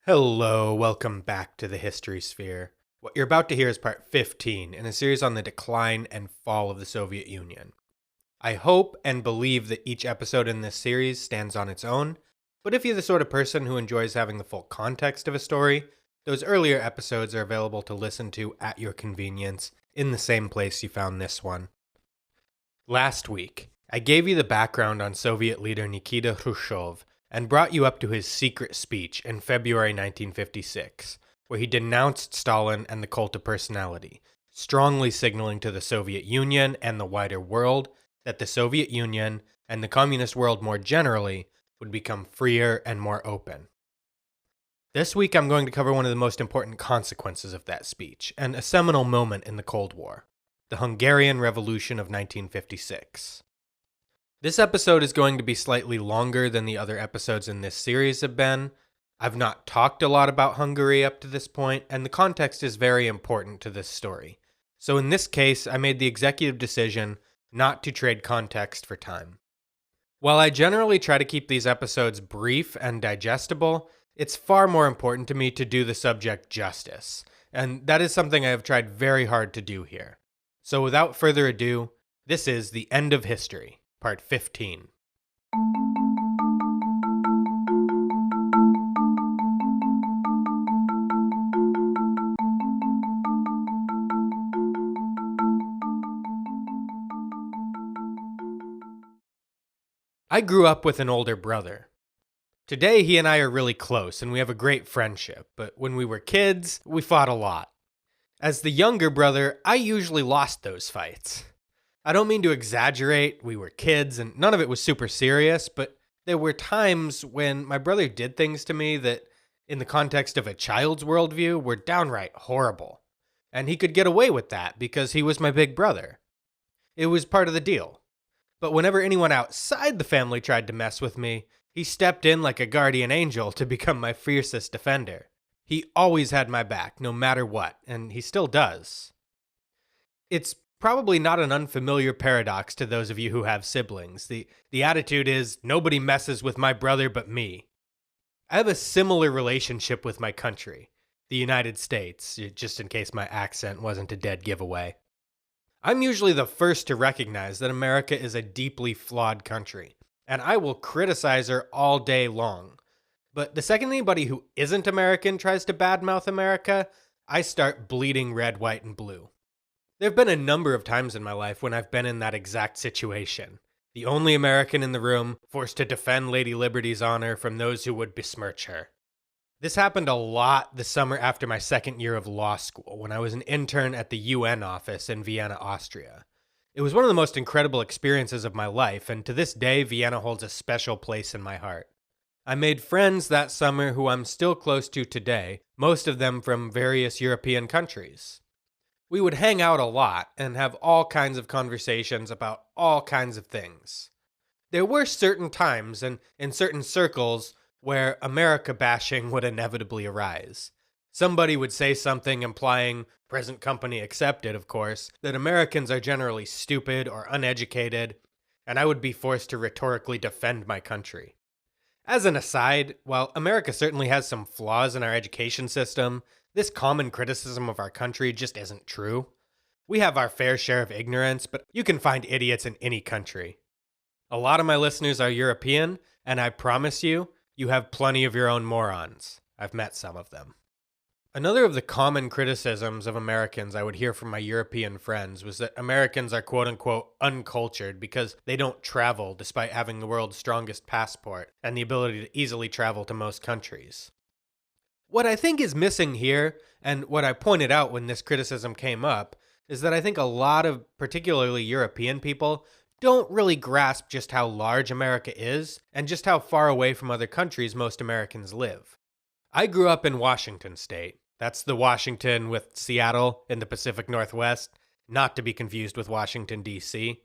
Hello, welcome back to the History Sphere. What you're about to hear is part 15 in a series on the decline and fall of the Soviet Union. I hope and believe that each episode in this series stands on its own, but if you're the sort of person who enjoys having the full context of a story, those earlier episodes are available to listen to at your convenience in the same place you found this one. Last week, I gave you the background on Soviet leader Nikita Khrushchev and brought you up to his secret speech in February 1956, where he denounced Stalin and the cult of personality, strongly signaling to the Soviet Union and the wider world that the Soviet Union and the communist world more generally would become freer and more open. This week I'm going to cover one of the most important consequences of that speech, and a seminal moment in the Cold War, the Hungarian Revolution of 1956. This episode is going to be slightly longer than the other episodes in this series have been. I've not talked a lot about Hungary up to this point, and the context is very important to this story. So in this case, I made the executive decision not to trade context for time. While I generally try to keep these episodes brief and digestible, it's far more important to me to do the subject justice, and that is something I have tried very hard to do here. So without further ado, this is The End of History, Part 15. I grew up with an older brother. Today, he and I are really close, and we have a great friendship, but when we were kids, we fought a lot. As the younger brother, I usually lost those fights. I don't mean to exaggerate, we were kids, and none of it was super serious, but there were times when my brother did things to me that, in the context of a child's worldview, were downright horrible. And he could get away with that because he was my big brother. It was part of the deal. But whenever anyone outside the family tried to mess with me, he stepped in like a guardian angel to become my fiercest defender. He always had my back, no matter what, and he still does. It's probably not an unfamiliar paradox to those of you who have siblings. The attitude is, nobody messes with my brother but me. I have a similar relationship with my country, the United States, just in case my accent wasn't a dead giveaway. I'm usually the first to recognize that America is a deeply flawed country, and I will criticize her all day long. But the second anybody who isn't American tries to badmouth America, I start bleeding red, white, and blue. There have been a number of times in my life when I've been in that exact situation. The only American in the room, forced to defend Lady Liberty's honor from those who would besmirch her. This happened a lot the summer after my second year of law school, when I was an intern at the UN office in Vienna, Austria. It was one of the most incredible experiences of my life, and to this day, Vienna holds a special place in my heart. I made friends that summer who I'm still close to today, most of them from various European countries. We would hang out a lot and have all kinds of conversations about all kinds of things. There were certain times and in certain circles where America bashing would inevitably arise. Somebody would say something implying, present company accepted of course, that Americans are generally stupid or uneducated, and I would be forced to rhetorically defend my country. As an aside, while America certainly has some flaws in our education system, this common criticism of our country just isn't true. We have our fair share of ignorance, but you can find idiots in any country. A lot of my listeners are European, and I promise you, you have plenty of your own morons. I've met some of them. Another of the common criticisms of Americans I would hear from my European friends was that Americans are quote-unquote uncultured because they don't travel despite having the world's strongest passport and the ability to easily travel to most countries. What I think is missing here, and what I pointed out when this criticism came up, is that I think a lot of particularly European people don't really grasp just how large America is and just how far away from other countries most Americans live. I grew up in Washington State. That's the Washington with Seattle in the Pacific Northwest, not to be confused with Washington, D.C.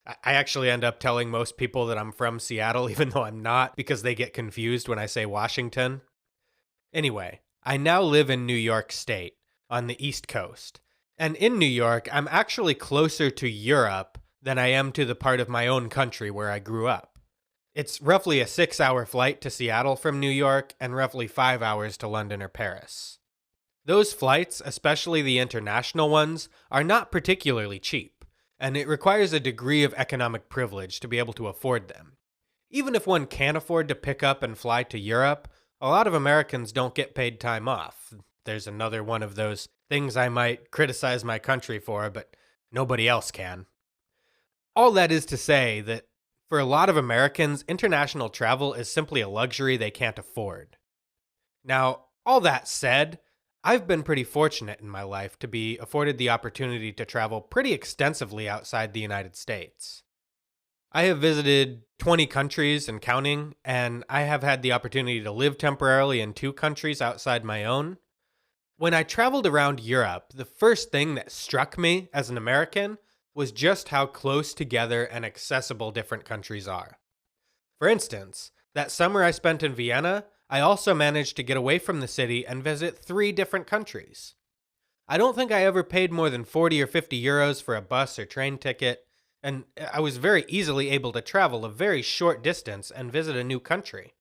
I actually end up telling most people that I'm from Seattle, even though I'm not, because they get confused when I say Washington. Anyway, I now live in New York State, on the East Coast. And in New York, I'm actually closer to Europe than I am to the part of my own country where I grew up. It's roughly a 6-hour flight to Seattle from New York and roughly 5 hours to London or Paris. Those flights, especially the international ones, are not particularly cheap, and it requires a degree of economic privilege to be able to afford them. Even if one can afford to pick up and fly to Europe, a lot of Americans don't get paid time off. There's another one of those things I might criticize my country for, but nobody else can. All that is to say that for a lot of Americans, international travel is simply a luxury they can't afford. Now, all that said, I've been pretty fortunate in my life to be afforded the opportunity to travel pretty extensively outside the United States. I have visited 20 countries and counting, and I have had the opportunity to live temporarily in 2 countries outside my own. When I traveled around Europe, the first thing that struck me as an American was just how close together and accessible different countries are. For instance, that summer I spent in Vienna, I also managed to get away from the city and visit 3 different countries. I don't think I ever paid more than 40 or 50 euros for a bus or train ticket, and I was very easily able to travel a very short distance and visit a new country.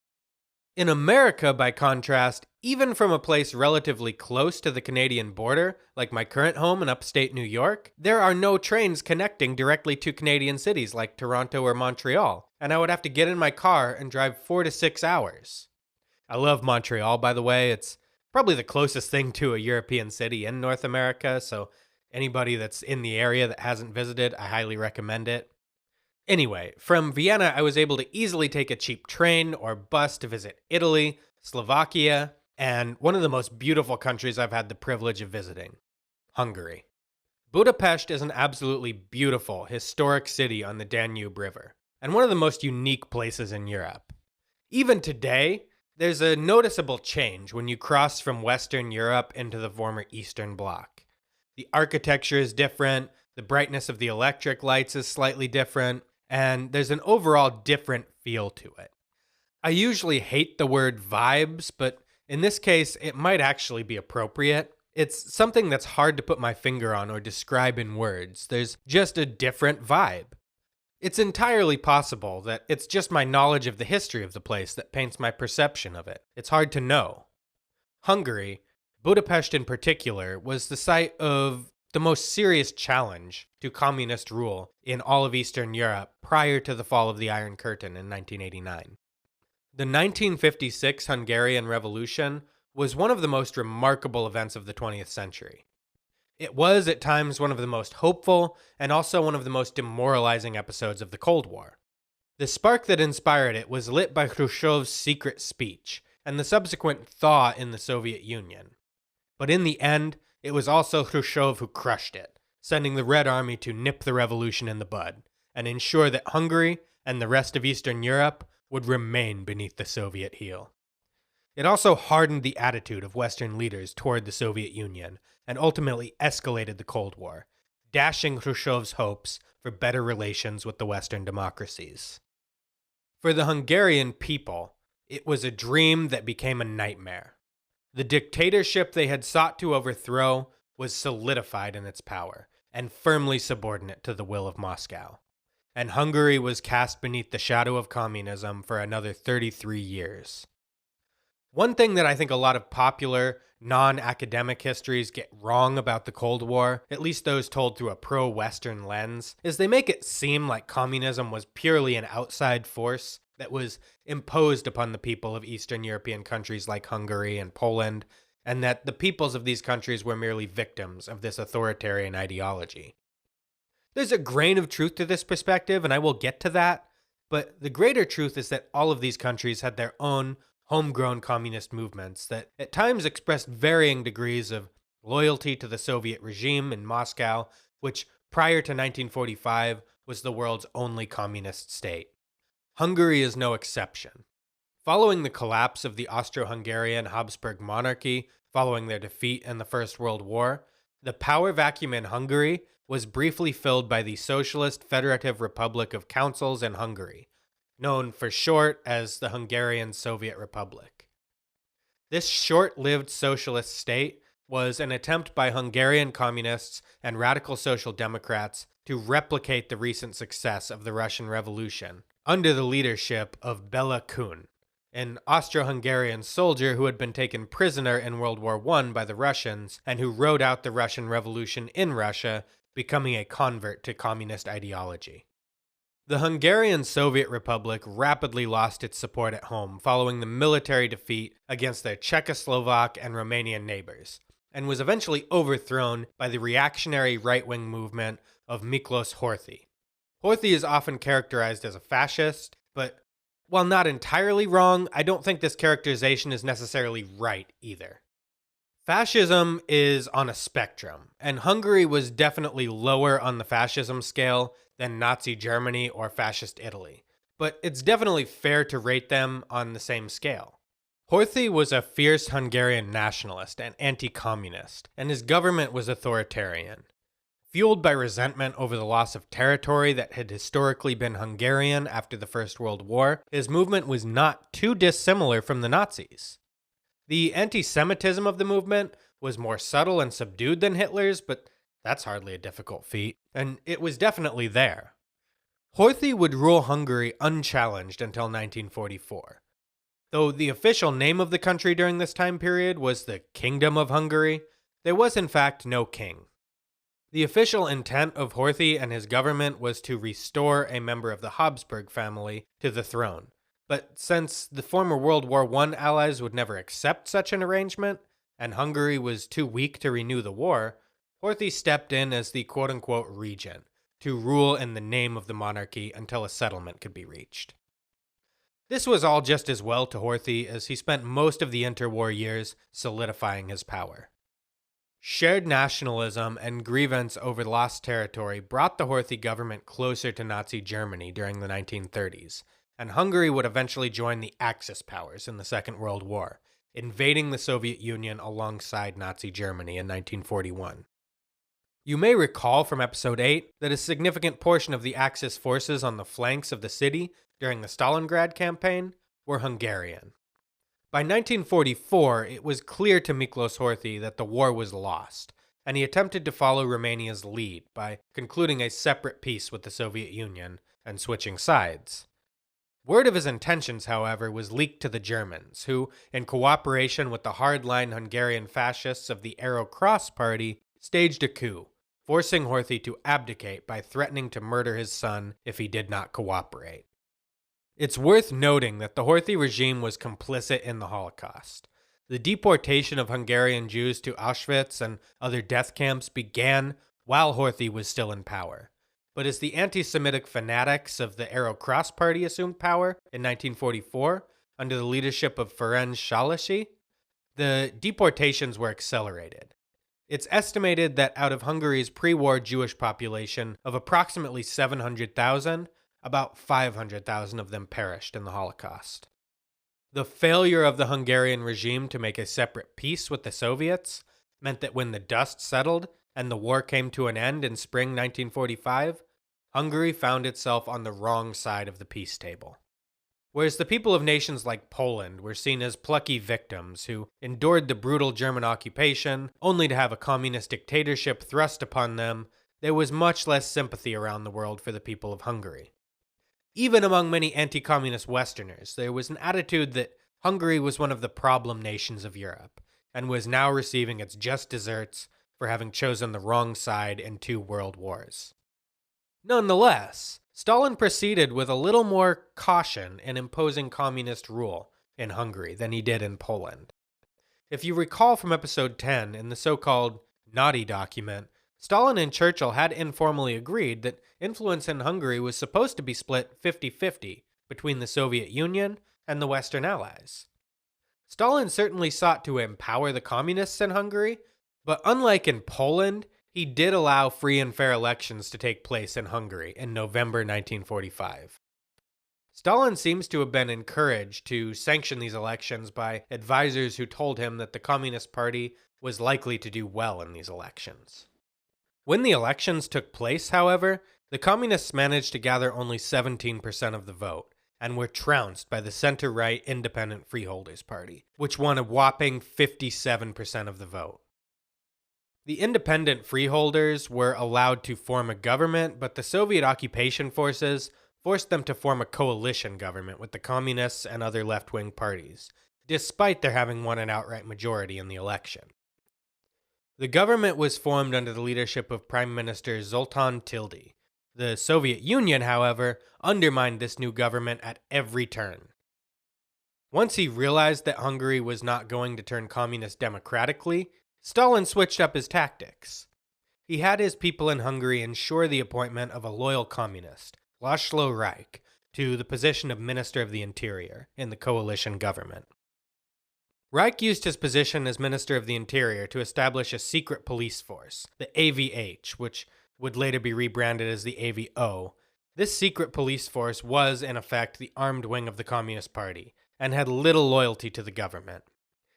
In America, by contrast, even from a place relatively close to the Canadian border, like my current home in upstate New York, there are no trains connecting directly to Canadian cities like Toronto or Montreal, and I would have to get in my car and drive 4 to 6 hours. I love Montreal, by the way. It's probably the closest thing to a European city in North America, so anybody that's in the area that hasn't visited, I highly recommend it. Anyway, from Vienna, I was able to easily take a cheap train or bus to visit Italy, Slovakia, and one of the most beautiful countries I've had the privilege of visiting, Hungary. Budapest is an absolutely beautiful, historic city on the Danube River, and one of the most unique places in Europe. Even today, there's a noticeable change when you cross from Western Europe into the former Eastern Bloc. The architecture is different, the brightness of the electric lights is slightly different, and there's an overall different feel to it. I usually hate the word vibes, but in this case, it might actually be appropriate. It's something that's hard to put my finger on or describe in words. There's just a different vibe. It's entirely possible that it's just my knowledge of the history of the place that paints my perception of it. It's hard to know. Hungary, Budapest in particular, was the site of the most serious challenge to communist rule in all of Eastern Europe prior to the fall of the Iron Curtain in 1989. The 1956 Hungarian Revolution was one of the most remarkable events of the 20th century. It was at times one of the most hopeful and also one of the most demoralizing episodes of the Cold War. The spark that inspired it was lit by Khrushchev's secret speech and the subsequent thaw in the Soviet Union. But in the end, it was also Khrushchev who crushed it, sending the Red Army to nip the revolution in the bud and ensure that Hungary and the rest of Eastern Europe would remain beneath the Soviet heel. It also hardened the attitude of Western leaders toward the Soviet Union and ultimately escalated the Cold War, dashing Khrushchev's hopes for better relations with the Western democracies. For the Hungarian people, it was a dream that became a nightmare. The dictatorship they had sought to overthrow was solidified in its power and firmly subordinate to the will of Moscow. And Hungary was cast beneath the shadow of communism for another 33 years. One thing that I think a lot of popular, non-academic histories get wrong about the Cold War, at least those told through a pro-Western lens, is they make it seem like communism was purely an outside force that was imposed upon the people of Eastern European countries like Hungary and Poland, and that the peoples of these countries were merely victims of this authoritarian ideology. There's a grain of truth to this perspective, and I will get to that, but the greater truth is that all of these countries had their own homegrown communist movements that at times expressed varying degrees of loyalty to the Soviet regime in Moscow, which prior to 1945 was the world's only communist state. Hungary is no exception. Following the collapse of the Austro-Hungarian Habsburg monarchy, following their defeat in the First World War, the power vacuum in Hungary was briefly filled by the Socialist Federative Republic of Councils in Hungary, known for short as the Hungarian Soviet Republic. This short-lived socialist state was an attempt by Hungarian communists and radical social democrats to replicate the recent success of the Russian Revolution under the leadership of Bela Kun, an Austro-Hungarian soldier who had been taken prisoner in World War I by the Russians and who rode out the Russian Revolution in Russia, becoming a convert to communist ideology. The Hungarian Soviet Republic rapidly lost its support at home following the military defeat against their Czechoslovak and Romanian neighbors, and was eventually overthrown by the reactionary right-wing movement of Miklos Horthy. Horthy is often characterized as a fascist, but while not entirely wrong, I don't think this characterization is necessarily right either. Fascism is on a spectrum, and Hungary was definitely lower on the fascism scale than Nazi Germany or fascist Italy, but it's definitely fair to rate them on the same scale. Horthy was a fierce Hungarian nationalist and anti-communist, and his government was authoritarian. Fueled by resentment over the loss of territory that had historically been Hungarian after the First World War, his movement was not too dissimilar from the Nazis. The anti-Semitism of the movement was more subtle and subdued than Hitler's, but that's hardly a difficult feat, and it was definitely there. Horthy would rule Hungary unchallenged until 1944. Though the official name of the country during this time period was the Kingdom of Hungary, there was in fact no king. The official intent of Horthy and his government was to restore a member of the Habsburg family to the throne. But since the former World War I allies would never accept such an arrangement, and Hungary was too weak to renew the war, Horthy stepped in as the quote-unquote regent, to rule in the name of the monarchy until a settlement could be reached. This was all just as well to Horthy as he spent most of the interwar years solidifying his power. Shared nationalism and grievance over lost territory brought the Horthy government closer to Nazi Germany during the 1930s, and Hungary would eventually join the Axis powers in the Second World War, invading the Soviet Union alongside Nazi Germany in 1941. You may recall from episode 8 that a significant portion of the Axis forces on the flanks of the city during the Stalingrad campaign were Hungarian. By 1944, it was clear to Miklos Horthy that the war was lost, and he attempted to follow Romania's lead by concluding a separate peace with the Soviet Union and switching sides. Word of his intentions, however, was leaked to the Germans, who, in cooperation with the hardline Hungarian fascists of the Arrow Cross Party, staged a coup, forcing Horthy to abdicate by threatening to murder his son if he did not cooperate. It's worth noting that the Horthy regime was complicit in the Holocaust. The deportation of Hungarian Jews to Auschwitz and other death camps began while Horthy was still in power. But as the anti-Semitic fanatics of the Arrow Cross Party assumed power in 1944, under the leadership of Ferenc Szálasi, the deportations were accelerated. It's estimated that out of Hungary's pre-war Jewish population of approximately 700,000, about 500,000 of them perished in the Holocaust. The failure of the Hungarian regime to make a separate peace with the Soviets meant that when the dust settled and the war came to an end in spring 1945, Hungary found itself on the wrong side of the peace table. Whereas the people of nations like Poland were seen as plucky victims who endured the brutal German occupation only to have a communist dictatorship thrust upon them, there was much less sympathy around the world for the people of Hungary. Even among many anti-communist Westerners, there was an attitude that Hungary was one of the problem nations of Europe, and was now receiving its just desserts for having chosen the wrong side in 2 world wars. Nonetheless, Stalin proceeded with a little more caution in imposing communist rule in Hungary than he did in Poland. If you recall from episode 10, in the so-called Naughty document, Stalin and Churchill had informally agreed that influence in Hungary was supposed to be split 50-50 between the Soviet Union and the Western Allies. Stalin certainly sought to empower the communists in Hungary, but unlike in Poland, he did allow free and fair elections to take place in Hungary in November 1945. Stalin seems to have been encouraged to sanction these elections by advisors who told him that the Communist Party was likely to do well in these elections. When the elections took place, however, the Communists managed to gather only 17% of the vote, and were trounced by the center-right Independent Freeholders Party, which won a whopping 57% of the vote. The Independent Freeholders were allowed to form a government, but the Soviet occupation forces forced them to form a coalition government with the communists and other left-wing parties, despite their having won an outright majority in the election. The government was formed under the leadership of Prime Minister Zoltan Tildy. The Soviet Union, however, undermined this new government at every turn. Once he realized that Hungary was not going to turn communist democratically, Stalin switched up his tactics. He had his people in Hungary ensure the appointment of a loyal communist, László Reich, to the position of Minister of the Interior in the coalition government. Reich used his position as Minister of the Interior to establish a secret police force, the AVH, which would later be rebranded as the AVO. This secret police force was, in effect, the armed wing of the Communist Party, and had little loyalty to the government.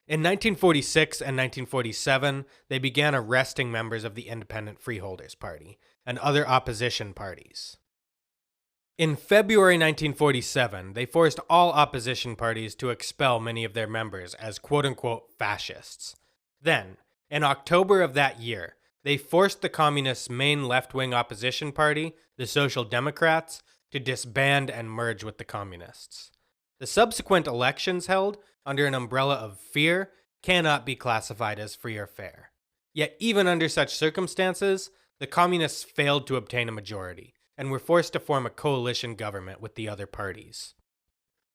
In 1946 and 1947, they began arresting members of the Independent Freeholders Party and other opposition parties. In February 1947, they forced all opposition parties to expel many of their members as quote-unquote fascists. Then, in October of that year, they forced the communists' main left-wing opposition party, the Social Democrats, to disband and merge with the communists. The subsequent elections held under an umbrella of fear cannot be classified as free or fair. Yet even under such circumstances, the communists failed to obtain a majority, and were forced to form a coalition government with the other parties.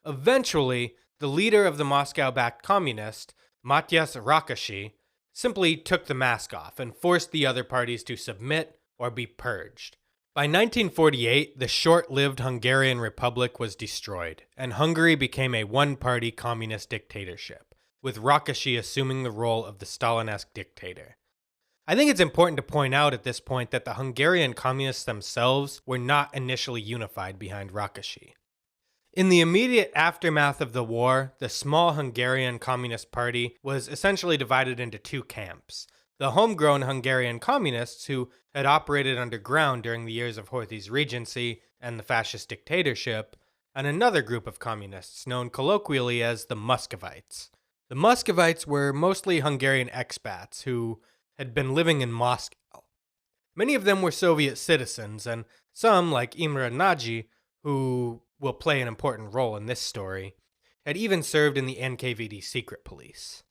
Eventually, the leader of the Moscow-backed communist, Matyas Rákosi, simply took the mask off and forced the other parties to submit or be purged. By 1948, the short-lived Hungarian Republic was destroyed, and Hungary became a one-party communist dictatorship, with Rákosi assuming the role of the Stalin-esque dictator. I think it's important to point out at this point that the Hungarian communists themselves were not initially unified behind Rákosi. In the immediate aftermath of the war, the small Hungarian Communist Party was essentially divided into two camps. The homegrown Hungarian communists who had operated underground during the years of Horthy's regency and the fascist dictatorship, and another group of communists known colloquially as the Muscovites. The Muscovites were mostly Hungarian expats who had been living in Moscow. Many of them were Soviet citizens, and some, like Imre Nagy, who will play an important role in this story, had even served in the NKVD secret police.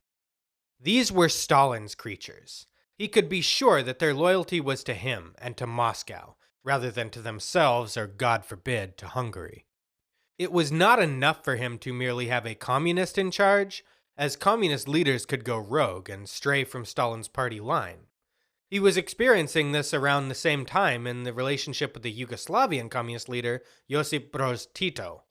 These were Stalin's creatures. He could be sure that their loyalty was to him and to Moscow, rather than to themselves or, God forbid, to Hungary. It was not enough for him to merely have a communist in charge, as communist leaders could go rogue and stray from Stalin's party line. He was experiencing this around the same time in the relationship with the Yugoslavian communist leader Josip Broz Tito.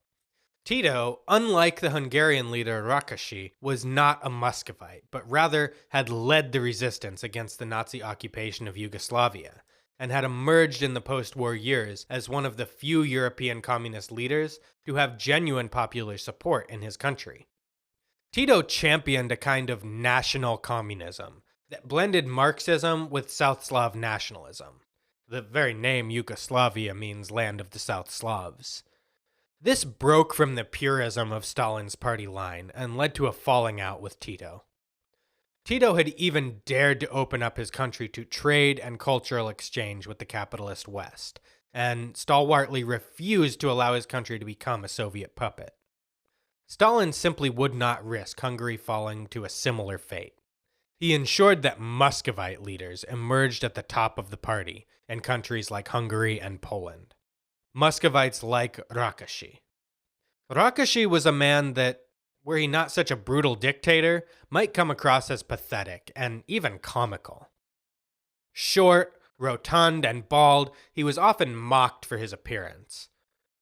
Tito, unlike the Hungarian leader Rákosi, was not a Muscovite, but rather had led the resistance against the Nazi occupation of Yugoslavia, and had emerged in the post-war years as one of the few European communist leaders to have genuine popular support in his country. Tito championed a kind of national communism that blended Marxism with South Slav nationalism. The very name Yugoslavia means land of the South Slavs. This broke from the purism of Stalin's party line and led to a falling out with Tito. Tito had even dared to open up his country to trade and cultural exchange with the capitalist West, and stalwartly refused to allow his country to become a Soviet puppet. Stalin simply would not risk Hungary falling to a similar fate. He ensured that Muscovite leaders emerged at the top of the party in countries like Hungary and Poland. Muscovites like Rákosi. Rákosi was a man that, were he not such a brutal dictator, might come across as pathetic and even comical. Short, rotund, and bald, he was often mocked for his appearance.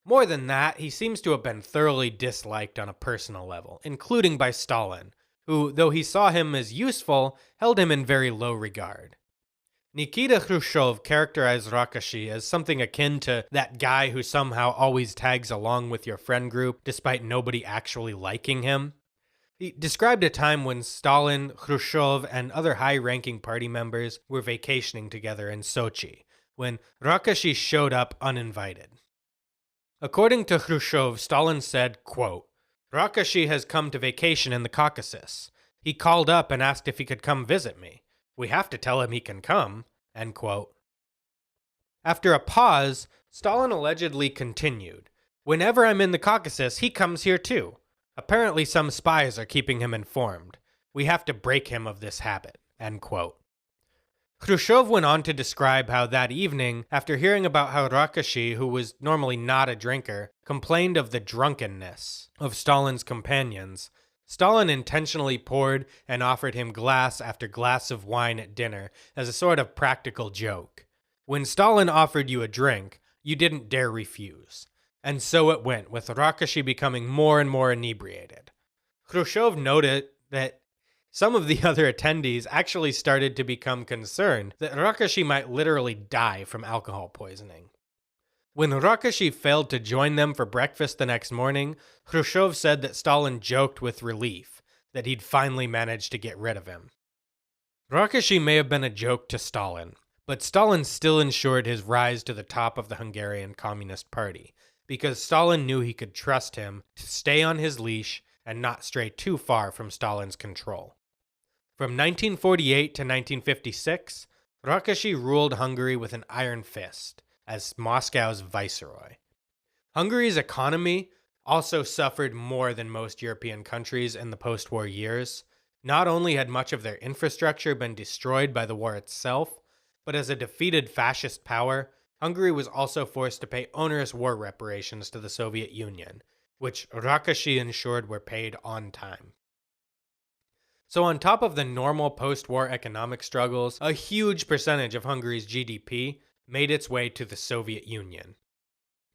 More than that, he seems to have been thoroughly disliked on a personal level, including by Stalin, who, though he saw him as useful, held him in very low regard. Nikita Khrushchev characterized Rákosi as something akin to that guy who somehow always tags along with your friend group despite nobody actually liking him. He described a time when Stalin, Khrushchev, and other high-ranking party members were vacationing together in Sochi, when Rákosi showed up uninvited. According to Khrushchev, Stalin said, quote, "Rákosi has come to vacation in the Caucasus. He called up and asked if he could come visit me. We have to tell him he can come," end quote. After a pause, Stalin allegedly continued, Whenever I'm in the Caucasus, he comes here too. Apparently, some spies are keeping him informed. We have to break him of this habit." End quote. Khrushchev went on to describe how that evening, after hearing about how Rakashi, who was normally not a drinker, complained of the drunkenness of Stalin's companions, Stalin intentionally poured and offered him glass after glass of wine at dinner as a sort of practical joke. When Stalin offered you a drink, you didn't dare refuse. And so it went, with Rakashi becoming more and more inebriated. Khrushchev noted that some of the other attendees actually started to become concerned that Rakashi might literally die from alcohol poisoning. When Rakashi failed to join them for breakfast the next morning, Khrushchev said that Stalin joked with relief that he'd finally managed to get rid of him. Rakashi may have been a joke to Stalin, but Stalin still ensured his rise to the top of the Hungarian Communist Party, because Stalin knew he could trust him to stay on his leash and not stray too far from Stalin's control. From 1948 to 1956, Rakashi ruled Hungary with an iron fist as Moscow's viceroy. Hungary's economy also suffered more than most European countries in the post-war years. Not only had much of their infrastructure been destroyed by the war itself, but as a defeated fascist power, Hungary was also forced to pay onerous war reparations to the Soviet Union, which Rakashi ensured were paid on time. So on top of the normal post-war economic struggles, a huge percentage of Hungary's GDP made its way to the Soviet Union.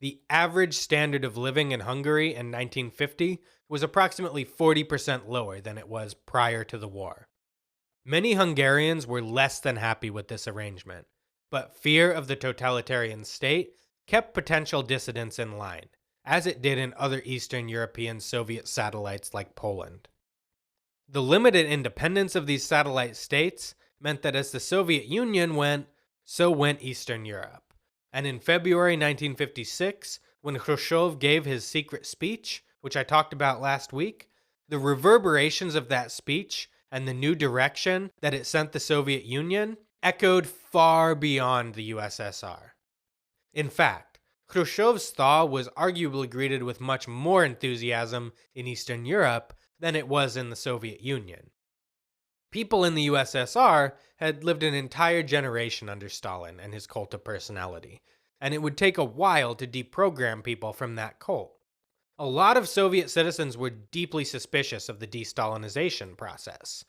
The average standard of living in Hungary in 1950 was approximately 40% lower than it was prior to the war. Many Hungarians were less than happy with this arrangement, but fear of the totalitarian state kept potential dissidents in line, as it did in other Eastern European Soviet satellites like Poland. The limited independence of these satellite states meant that as the Soviet Union went, so went Eastern Europe. And in February 1956, when Khrushchev gave his secret speech, which I talked about last week, the reverberations of that speech and the new direction that it sent the Soviet Union echoed far beyond the USSR. In fact, Khrushchev's thaw was arguably greeted with much more enthusiasm in Eastern Europe than it was in the Soviet Union. People in the USSR had lived an entire generation under Stalin and his cult of personality, and it would take a while to deprogram people from that cult. A lot of Soviet citizens were deeply suspicious of the de-Stalinization process.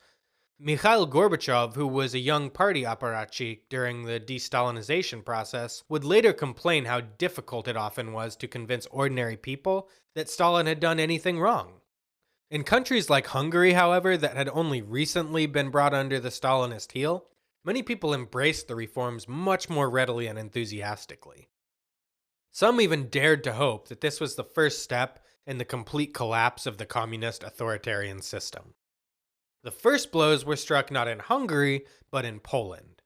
Mikhail Gorbachev, who was a young party apparatchik during the de-Stalinization process, would later complain how difficult it often was to convince ordinary people that Stalin had done anything wrong. In countries like Hungary, however, that had only recently been brought under the Stalinist heel, many people embraced the reforms much more readily and enthusiastically. Some even dared to hope that this was the first step in the complete collapse of the communist authoritarian system. The first blows were struck not in Hungary, but in Poland.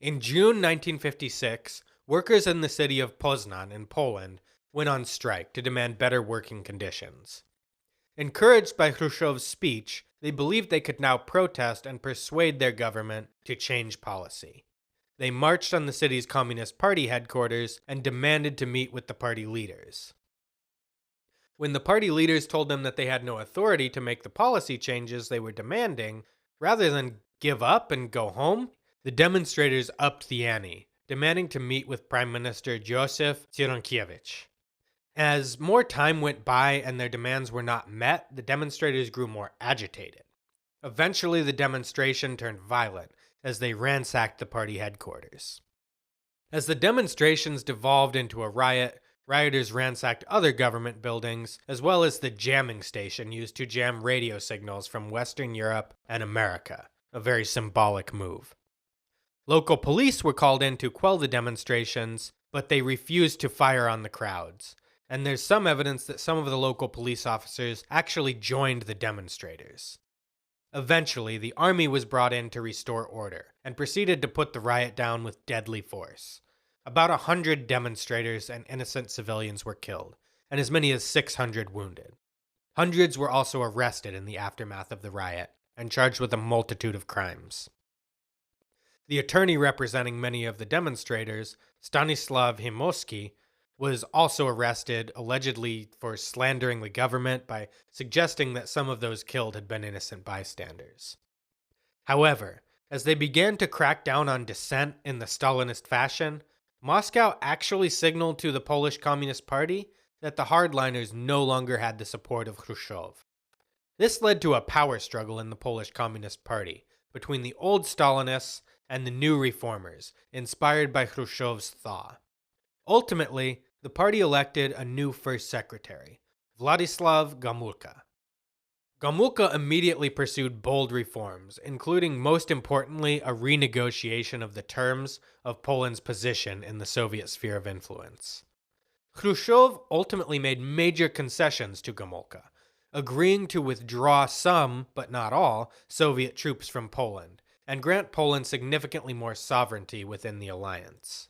In June 1956, workers in the city of Poznan in Poland went on strike to demand better working conditions. Encouraged by Khrushchev's speech, they believed they could now protest and persuade their government to change policy. They marched on the city's Communist Party headquarters and demanded to meet with the party leaders. When the party leaders told them that they had no authority to make the policy changes they were demanding, rather than give up and go home, the demonstrators upped the ante, demanding to meet with Prime Minister Joseph Cyrankiewicz. As more time went by and their demands were not met, the demonstrators grew more agitated. Eventually, the demonstration turned violent as they ransacked the party headquarters. As the demonstrations devolved into a riot, rioters ransacked other government buildings, as well as the jamming station used to jam radio signals from Western Europe and America, a very symbolic move. Local police were called in to quell the demonstrations, but they refused to fire on the crowds. And there's some evidence that some of the local police officers actually joined the demonstrators. Eventually, the army was brought in to restore order and proceeded to put the riot down with deadly force. About 100 demonstrators and innocent civilians were killed, and as many as 600 wounded. Hundreds were also arrested in the aftermath of the riot and charged with a multitude of crimes. The attorney representing many of the demonstrators, Stanislav Himoski, was also arrested, allegedly for slandering the government by suggesting that some of those killed had been innocent bystanders. However, as they began to crack down on dissent in the Stalinist fashion, Moscow actually signaled to the Polish Communist Party that the hardliners no longer had the support of Khrushchev. This led to a power struggle in the Polish Communist Party between the old Stalinists and the new reformers, inspired by Khrushchev's thaw. Ultimately, the party elected a new first secretary, Vladislav Gomulka. Gomulka immediately pursued bold reforms, including, most importantly, a renegotiation of the terms of Poland's position in the Soviet sphere of influence. Khrushchev ultimately made major concessions to Gomulka, agreeing to withdraw some, but not all, Soviet troops from Poland, and grant Poland significantly more sovereignty within the alliance.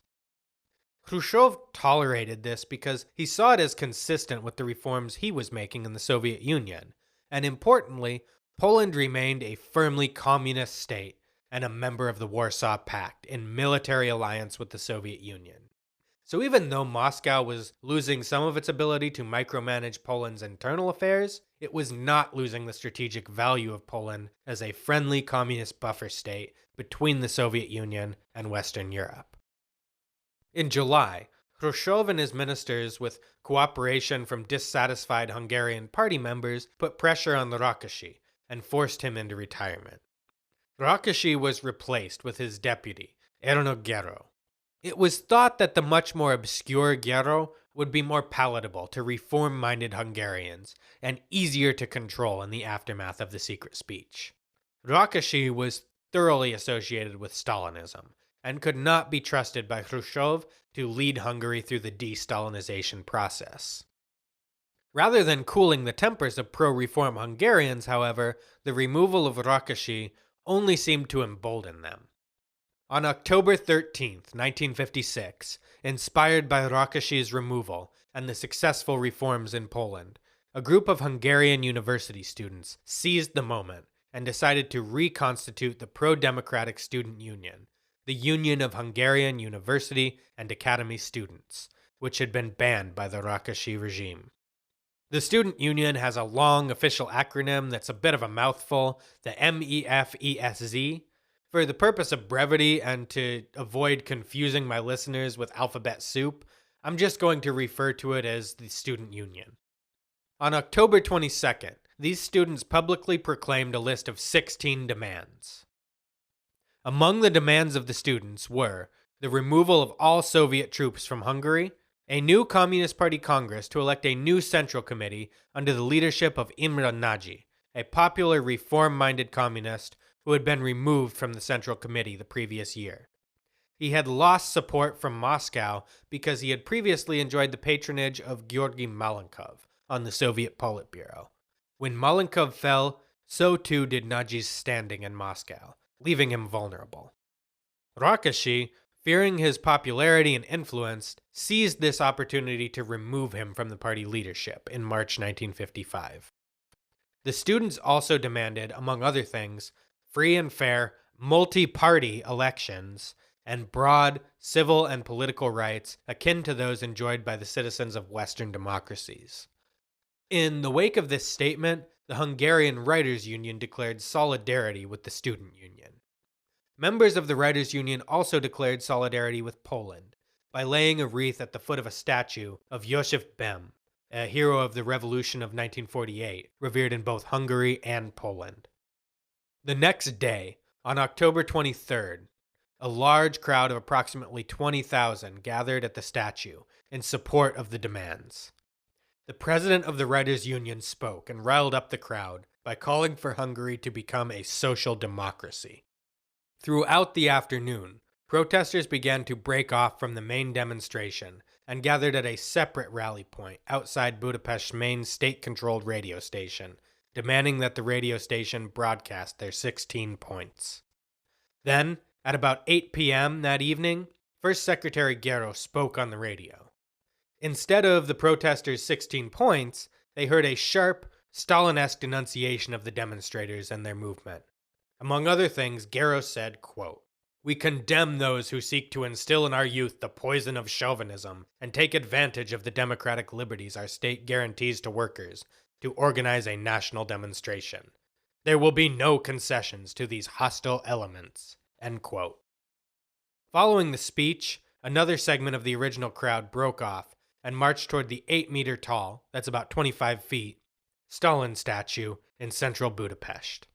Khrushchev tolerated this because he saw it as consistent with the reforms he was making in the Soviet Union, and importantly, Poland remained a firmly communist state and a member of the Warsaw Pact in military alliance with the Soviet Union. So even though Moscow was losing some of its ability to micromanage Poland's internal affairs, it was not losing the strategic value of Poland as a friendly communist buffer state between the Soviet Union and Western Europe. In July, Khrushchev and his ministers, with cooperation from dissatisfied Hungarian party members, put pressure on Rákosi and forced him into retirement. Rákosi was replaced with his deputy, Erno Gero. It was thought that the much more obscure Gero would be more palatable to reform-minded Hungarians and easier to control in the aftermath of the secret speech. Rákosi was thoroughly associated with Stalinism and could not be trusted by Khrushchev to lead Hungary through the de-Stalinization process. Rather than cooling the tempers of pro-reform Hungarians, however, the removal of Rákosi only seemed to embolden them. On October 13, 1956, inspired by Rákosi's removal and the successful reforms in Poland, a group of Hungarian university students seized the moment and decided to reconstitute the pro-democratic student union, the Union of Hungarian University and Academy Students, which had been banned by the Rákosi regime. The student union has a long official acronym that's a bit of a mouthful, the MEFESZ. For the purpose of brevity and to avoid confusing my listeners with alphabet soup, I'm just going to refer to it as the student union. On October 22nd, these students publicly proclaimed a list of 16 demands. Among the demands of the students were the removal of all Soviet troops from Hungary, a new Communist Party Congress to elect a new Central Committee under the leadership of Imre Nagy, a popular reform-minded communist who had been removed from the Central Committee the previous year. He had lost support from Moscow because he had previously enjoyed the patronage of Georgy Malenkov on the Soviet Politburo. When Malenkov fell, so too did Nagy's standing in Moscow, leaving him vulnerable. Rákosi, fearing his popularity and influence, seized this opportunity to remove him from the party leadership in March 1955. The students also demanded, among other things, free and fair, multi-party elections, and broad civil and political rights akin to those enjoyed by the citizens of Western democracies. In the wake of this statement, the Hungarian Writers' Union declared solidarity with the student union. Members of the Writers' Union also declared solidarity with Poland by laying a wreath at the foot of a statue of Józef Bem, a hero of the Revolution of 1948, revered in both Hungary and Poland. The next day, on October 23rd, a large crowd of approximately 20,000 gathered at the statue in support of the demands. The president of the Writers' Union spoke and riled up the crowd by calling for Hungary to become a social democracy. Throughout the afternoon, protesters began to break off from the main demonstration and gathered at a separate rally point outside Budapest's main state-controlled radio station, demanding that the radio station broadcast their 16 points. Then, at about 8 p.m. that evening, First Secretary Gero spoke on the radio. Instead of the protesters' 16 points, they heard a sharp, Stalin-esque denunciation of the demonstrators and their movement. Among other things, Gero said, quote, We condemn those who seek to instill in our youth the poison of chauvinism and take advantage of the democratic liberties our state guarantees to workers to organize a national demonstration. There will be no concessions to these hostile elements." End quote. Following the speech, another segment of the original crowd broke off and marched toward the 8-meter tall, that's about 25 feet, Stalin statue in central Budapest.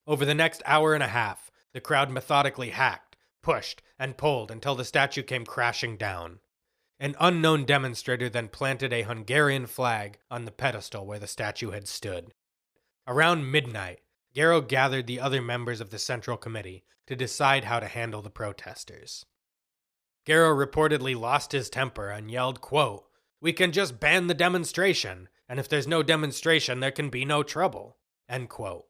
Over the next hour and a half, the crowd methodically hacked, pushed, and pulled until the statue came crashing down. An unknown demonstrator then planted a Hungarian flag on the pedestal where the statue had stood. Around midnight, Gero gathered the other members of the Central Committee to decide how to handle the protesters. Gero reportedly lost his temper and yelled, quote, "We can just ban the demonstration, and if there's no demonstration, there can be no trouble." End quote.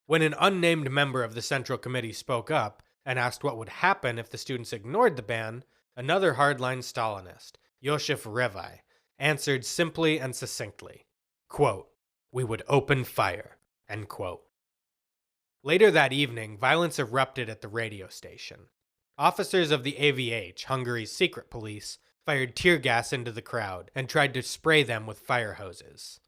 When an unnamed member of the Central Committee spoke up and asked what would happen if the students ignored the ban, another hardline Stalinist, Josef Revai, answered simply and succinctly, quote, "We would open fire." End quote. Later that evening, violence erupted at the radio station. Officers of the AVH, Hungary's secret police, fired tear gas into the crowd and tried to spray them with fire hoses.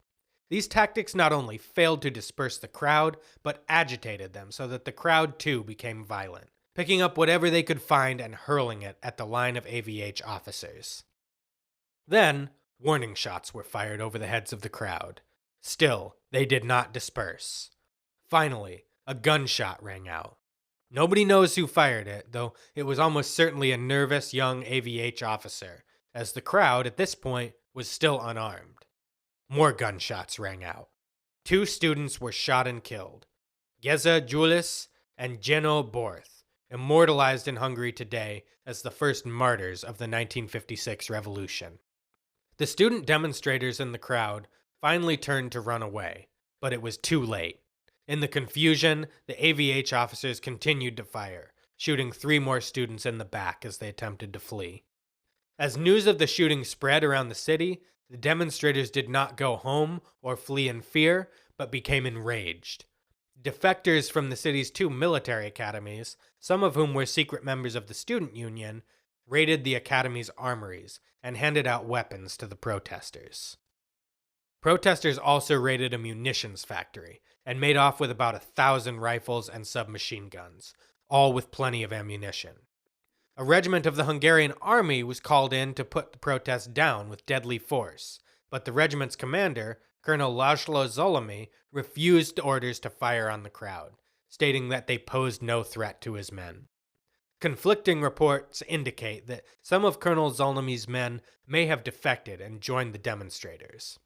These tactics not only failed to disperse the crowd, but agitated them so that the crowd too became violent, picking up whatever they could find and hurling it at the line of AVH officers. Then, warning shots were fired over the heads of the crowd. Still, they did not disperse. Finally, a gunshot rang out. Nobody knows who fired it, though it was almost certainly a nervous young AVH officer, as the crowd at this point was still unarmed. More gunshots rang out. 2 students were shot and killed, Geza Julis and Jenő Borth, immortalized in Hungary today as the first martyrs of the 1956 revolution. The student demonstrators in the crowd finally turned to run away, but it was too late. In the confusion, the AVH officers continued to fire, shooting 3 more students in the back as they attempted to flee. As news of the shooting spread around the city, the demonstrators did not go home or flee in fear, but became enraged. Defectors from the city's 2 military academies, some of whom were secret members of the student union, raided the academy's armories and handed out weapons to the protesters. Protesters also raided a munitions factory and made off with about 1,000 rifles and submachine guns, all with plenty of ammunition. A regiment of the Hungarian army was called in to put the protests down with deadly force, but the regiment's commander, Colonel László Zolomé, refused orders to fire on the crowd, stating that they posed no threat to his men. Conflicting reports indicate that some of Colonel Zolomé's men may have defected and joined the demonstrators.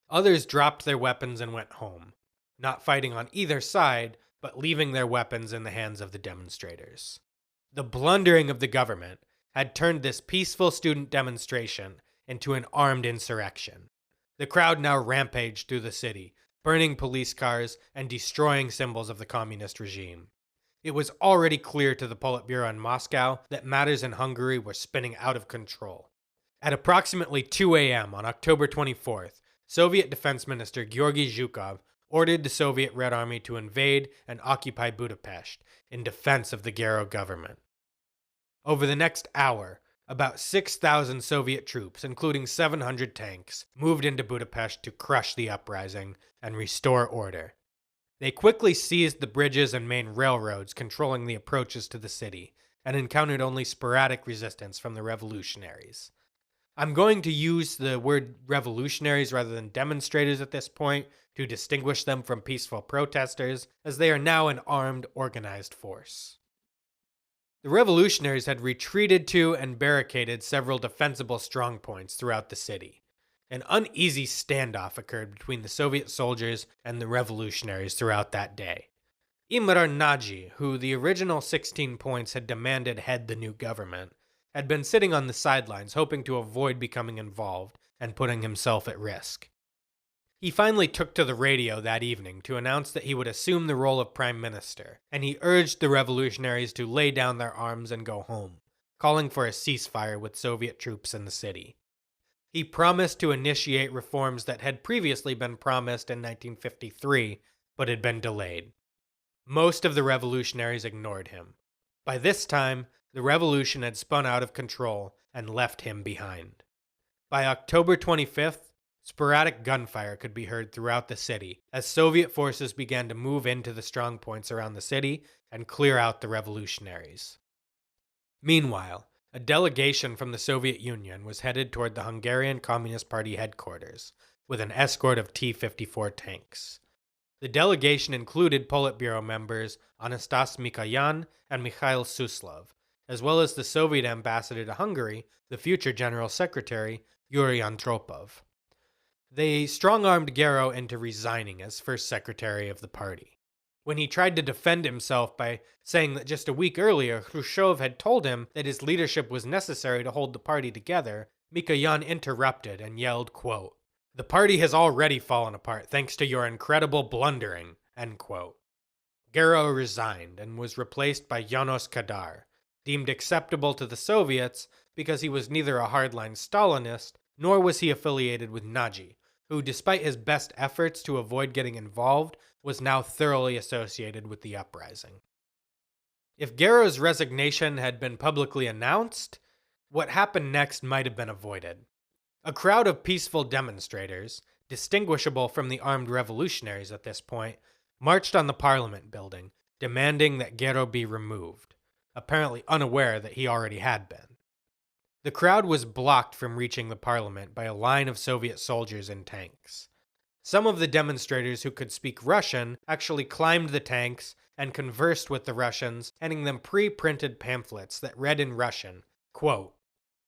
Others dropped their weapons and went home, not fighting on either side, but leaving their weapons in the hands of the demonstrators. The blundering of the government had turned this peaceful student demonstration into an armed insurrection. The crowd now rampaged through the city, burning police cars and destroying symbols of the communist regime. It was already clear to the Politburo in Moscow that matters in Hungary were spinning out of control. At approximately 2 a.m. on October 24th, Soviet Defense Minister Georgy Zhukov ordered the Soviet Red Army to invade and occupy Budapest in defense of the Gero government. Over the next hour, about 6,000 Soviet troops, including 700 tanks, moved into Budapest to crush the uprising and restore order. They quickly seized the bridges and main railroads controlling the approaches to the city and encountered only sporadic resistance from the revolutionaries. I'm going to use the word revolutionaries rather than demonstrators at this point to distinguish them from peaceful protesters, as they are now an armed, organized force. The revolutionaries had retreated to and barricaded several defensible strongpoints throughout the city. An uneasy standoff occurred between the Soviet soldiers and the revolutionaries throughout that day. Imre Nagy, who the original 16 points had demanded head the new government, had been sitting on the sidelines hoping to avoid becoming involved and putting himself at risk. He finally took to the radio that evening to announce that he would assume the role of prime minister, and he urged the revolutionaries to lay down their arms and go home, calling for a ceasefire with Soviet troops in the city. He promised to initiate reforms that had previously been promised in 1953, but had been delayed. Most of the revolutionaries ignored him. By this time, the revolution had spun out of control and left him behind. By October 25th, sporadic gunfire could be heard throughout the city as Soviet forces began to move into the strongpoints around the city and clear out the revolutionaries. Meanwhile, a delegation from the Soviet Union was headed toward the Hungarian Communist Party headquarters with an escort of T-54 tanks. The delegation included Politburo members Anastas Mikoyan and Mikhail Suslov, as well as the Soviet ambassador to Hungary, the future General Secretary, Yuri Andropov. They strong-armed Gero into resigning as first secretary of the party. When he tried to defend himself by saying that just a week earlier Khrushchev had told him that his leadership was necessary to hold the party together, Mikoyan interrupted and yelled, quote, "The party has already fallen apart thanks to your incredible blundering," end quote. Gero resigned and was replaced by Janos Kadar, deemed acceptable to the Soviets because he was neither a hardline Stalinist nor was he affiliated with Nagy, who, despite his best efforts to avoid getting involved, was now thoroughly associated with the uprising. If Gero's resignation had been publicly announced, what happened next might have been avoided. A crowd of peaceful demonstrators, distinguishable from the armed revolutionaries at this point, marched on the Parliament building, demanding that Gero be removed, apparently unaware that he already had been. The crowd was blocked from reaching the Parliament by a line of Soviet soldiers in tanks. Some of the demonstrators who could speak Russian actually climbed the tanks and conversed with the Russians, handing them pre-printed pamphlets that read in Russian, quote,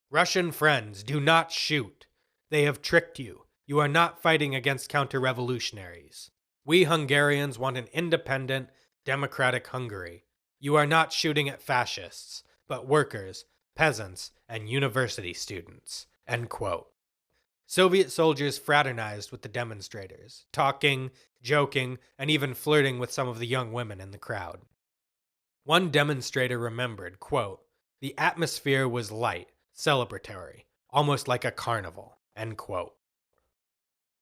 "Russian friends, do not shoot. They have tricked you. You are not fighting against counter-revolutionaries. We Hungarians want an independent, democratic Hungary. You are not shooting at fascists, but workers, peasants, and university students," end quote. Soviet soldiers fraternized with the demonstrators, talking, joking, and even flirting with some of the young women in the crowd. One demonstrator remembered, quote, "The atmosphere was light, celebratory, almost like a carnival," end quote.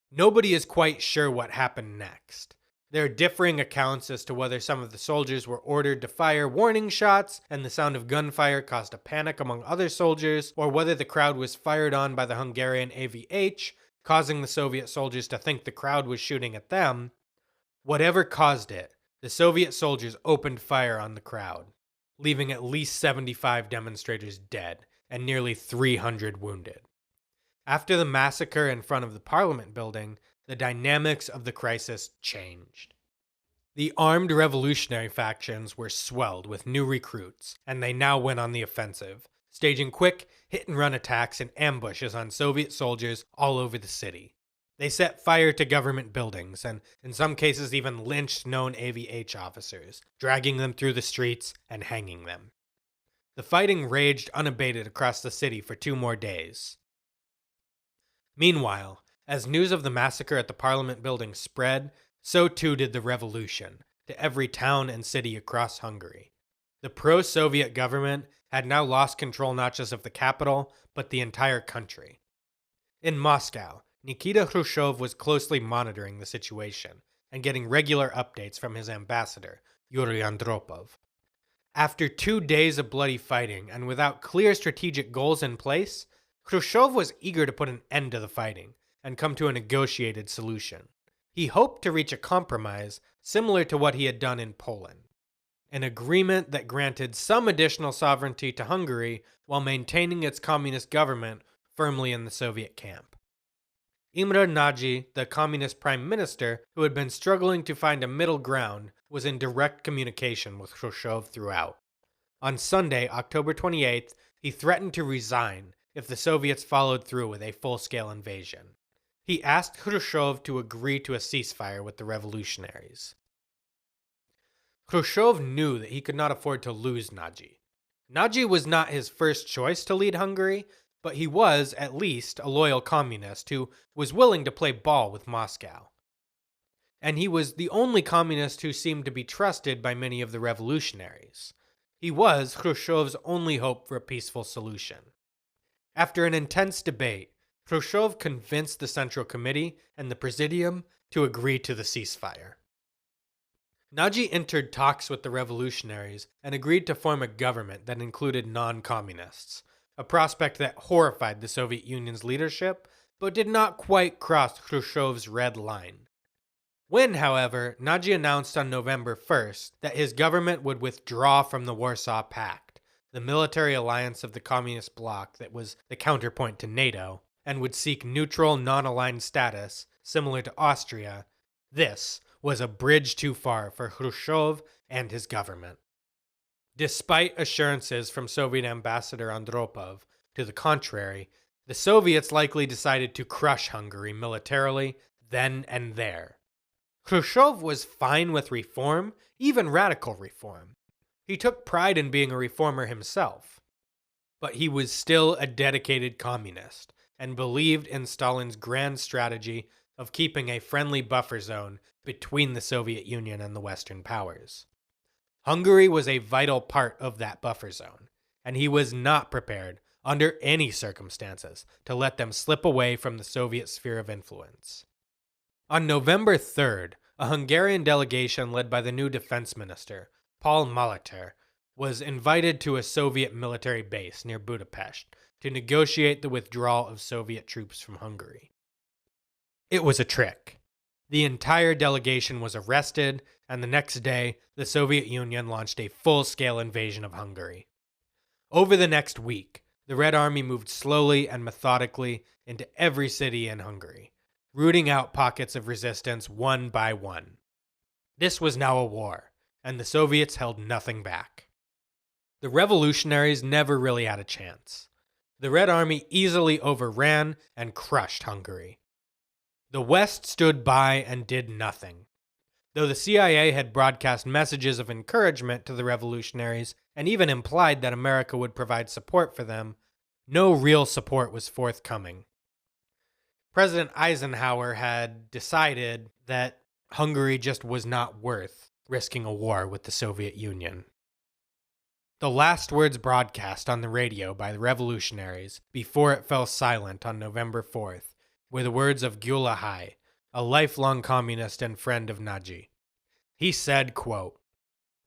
Nobody is quite sure what happened next. There are differing accounts as to whether some of the soldiers were ordered to fire warning shots and the sound of gunfire caused a panic among other soldiers, or whether the crowd was fired on by the Hungarian AVH, causing the Soviet soldiers to think the crowd was shooting at them. Whatever caused it, the Soviet soldiers opened fire on the crowd, leaving at least 75 demonstrators dead and nearly 300 wounded. After the massacre in front of the Parliament building, the dynamics of the crisis changed. The armed revolutionary factions were swelled with new recruits, and they now went on the offensive, staging quick hit-and-run attacks and ambushes on Soviet soldiers all over the city. They set fire to government buildings, and in some cases even lynched known AVH officers, dragging them through the streets and hanging them. The fighting raged unabated across the city for 2 more days. Meanwhile, as news of the massacre at the Parliament building spread, so too did the revolution, to every town and city across Hungary. The pro-Soviet government had now lost control not just of the capital, but the entire country. In Moscow, Nikita Khrushchev was closely monitoring the situation and getting regular updates from his ambassador, Yuri Andropov. After 2 days of bloody fighting and without clear strategic goals in place, Khrushchev was eager to put an end to the fighting and come to a negotiated solution. He hoped to reach a compromise similar to what he had done in Poland, an agreement that granted some additional sovereignty to Hungary while maintaining its communist government firmly in the Soviet camp. Imre Nagy, the communist prime minister who had been struggling to find a middle ground, was in direct communication with Khrushchev throughout. On Sunday, October 28th, he threatened to resign if the Soviets followed through with a full-scale invasion. He asked Khrushchev to agree to a ceasefire with the revolutionaries. Khrushchev knew that he could not afford to lose Nagy. Nagy was not his first choice to lead Hungary, but he was, at least, a loyal communist who was willing to play ball with Moscow. And he was the only communist who seemed to be trusted by many of the revolutionaries. He was Khrushchev's only hope for a peaceful solution. After an intense debate, Khrushchev convinced the Central Committee and the Presidium to agree to the ceasefire. Naji entered talks with the revolutionaries and agreed to form a government that included non-communists, a prospect that horrified the Soviet Union's leadership, but did not quite cross Khrushchev's red line. When, however, Naji announced on November 1st that his government would withdraw from the Warsaw Pact, the military alliance of the communist bloc that was the counterpoint to NATO, and would seek neutral, non-aligned status, similar to Austria, this was a bridge too far for Khrushchev and his government. Despite assurances from Soviet Ambassador Andropov to the contrary, the Soviets likely decided to crush Hungary militarily then and there. Khrushchev was fine with reform, even radical reform. He took pride in being a reformer himself. But he was still a dedicated communist and believed in Stalin's grand strategy of keeping a friendly buffer zone between the Soviet Union and the Western powers. Hungary was a vital part of that buffer zone, and he was not prepared, under any circumstances, to let them slip away from the Soviet sphere of influence. On November 3rd, a Hungarian delegation led by the new defense minister, Paul Molitor, was invited to a Soviet military base near Budapest to negotiate the withdrawal of Soviet troops from Hungary. It was a trick. The entire delegation was arrested, and the next day, the Soviet Union launched a full-scale invasion of Hungary. Over the next week, the Red Army moved slowly and methodically into every city in Hungary, rooting out pockets of resistance one by one. This was now a war, and the Soviets held nothing back. The revolutionaries never really had a chance. The Red Army easily overran and crushed Hungary. The West stood by and did nothing. Though the CIA had broadcast messages of encouragement to the revolutionaries and even implied that America would provide support for them, no real support was forthcoming. President Eisenhower had decided that Hungary just was not worth risking a war with the Soviet Union. The last words broadcast on the radio by the revolutionaries before it fell silent on November 4th were the words of Gyula Hai, a lifelong communist and friend of Naji. He said, quote,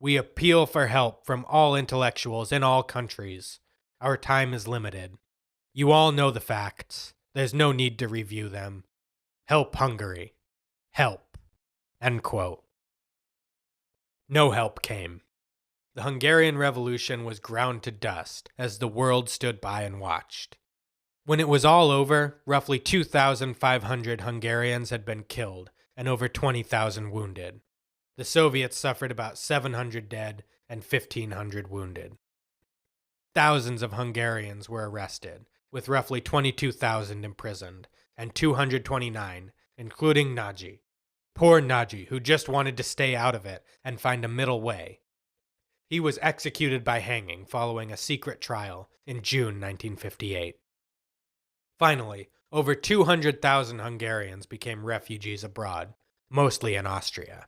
"We appeal for help from all intellectuals in all countries. Our time is limited. You all know the facts. There's no need to review them. Help Hungary. Help." End quote. No help came. The Hungarian Revolution was ground to dust as the world stood by and watched. When it was all over, roughly 2,500 Hungarians had been killed and over 20,000 wounded. The Soviets suffered about 700 dead and 1,500 wounded. Thousands of Hungarians were arrested, with roughly 22,000 imprisoned, and 229, including Naji. Poor Naji, who just wanted to stay out of it and find a middle way. He was executed by hanging following a secret trial in June 1958. Finally, over 200,000 Hungarians became refugees abroad, mostly in Austria.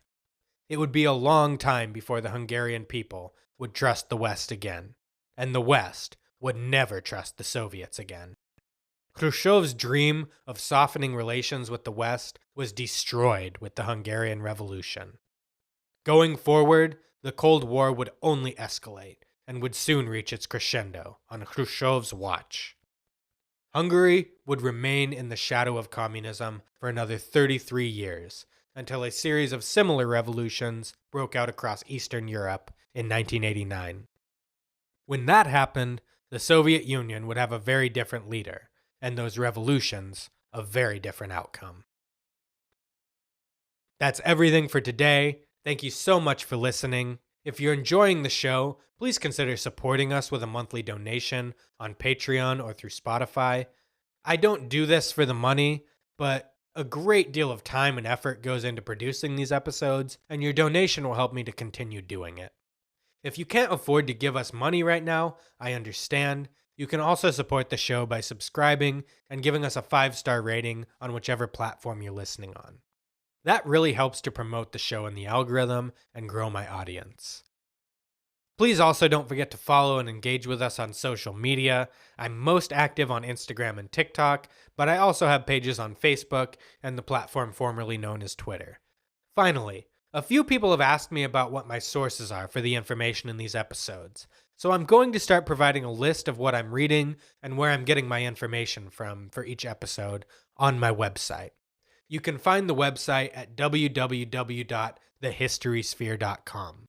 It would be a long time before the Hungarian people would trust the West again, and the West would never trust the Soviets again. Khrushchev's dream of softening relations with the West was destroyed with the Hungarian Revolution. Going forward, the Cold War would only escalate and would soon reach its crescendo on Khrushchev's watch. Hungary would remain in the shadow of communism for another 33 years, until a series of similar revolutions broke out across Eastern Europe in 1989. When that happened, the Soviet Union would have a very different leader, and those revolutions a very different outcome. That's everything for today. Thank you so much for listening. If you're enjoying the show, please consider supporting us with a monthly donation on Patreon or through Spotify. I don't do this for the money, but a great deal of time and effort goes into producing these episodes, and your donation will help me to continue doing it. If you can't afford to give us money right now, I understand. You can also support the show by subscribing and giving us a 5-star rating on whichever platform you're listening on. That really helps to promote the show in the algorithm and grow my audience. Please also don't forget to follow and engage with us on social media. I'm most active on Instagram and TikTok, but I also have pages on Facebook and the platform formerly known as Twitter. Finally, A few people have asked me about what my sources are for the information in these episodes, so I'm going to start providing a list of what I'm reading and where I'm getting my information from for each episode on my website. You can find the website at www.thehistorysphere.com.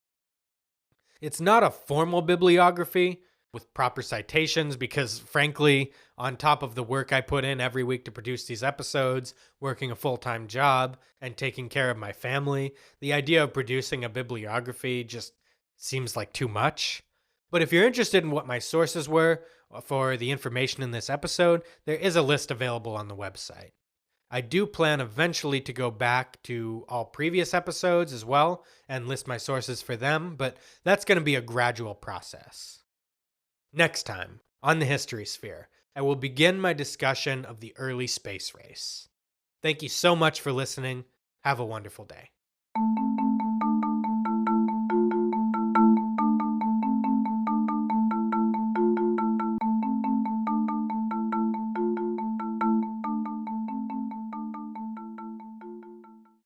It's not a formal bibliography with proper citations because, frankly, on top of the work I put in every week to produce these episodes, working a full-time job, and taking care of my family, the idea of producing a bibliography just seems like too much. But if you're interested in what my sources were for the information in this episode, there is a list available on the website. I do plan eventually to go back to all previous episodes as well and list my sources for them, but that's going to be a gradual process. Next time, on the History Sphere, I will begin my discussion of the early space race. Thank you so much for listening. Have a wonderful day.